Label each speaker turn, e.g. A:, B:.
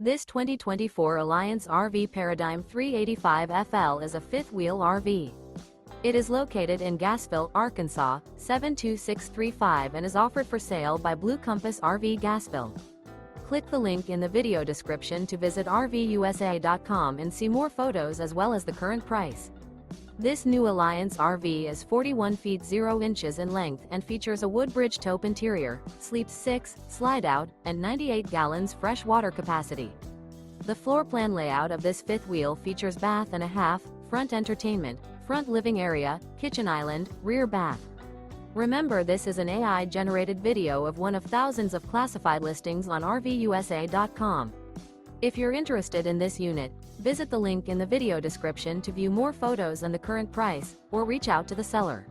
A: This 2024 Alliance RV Paradigm 385 FL is a fifth-wheel RV. It is located in Gassville, Arkansas, 72635 and is offered for sale by Blue Compass RV Gassville. Click the link in the video description to visit RVUSA.com and see more photos as well as the current price. This new Alliance RV is 41 feet 0 inches in length and features a WOODBRIDGE TAUPE interior, sleeps 6, Slideout, and 98 gallons fresh water capacity. The floor plan layout of this fifth wheel features bath and a half, front entertainment, front living area, kitchen island, rear bath. Remember, this is an AI-generated video of one of thousands of classified listings on RVUSA.com. If you're interested in this unit, visit the link in the video description to view more photos and the current price, or reach out to the seller.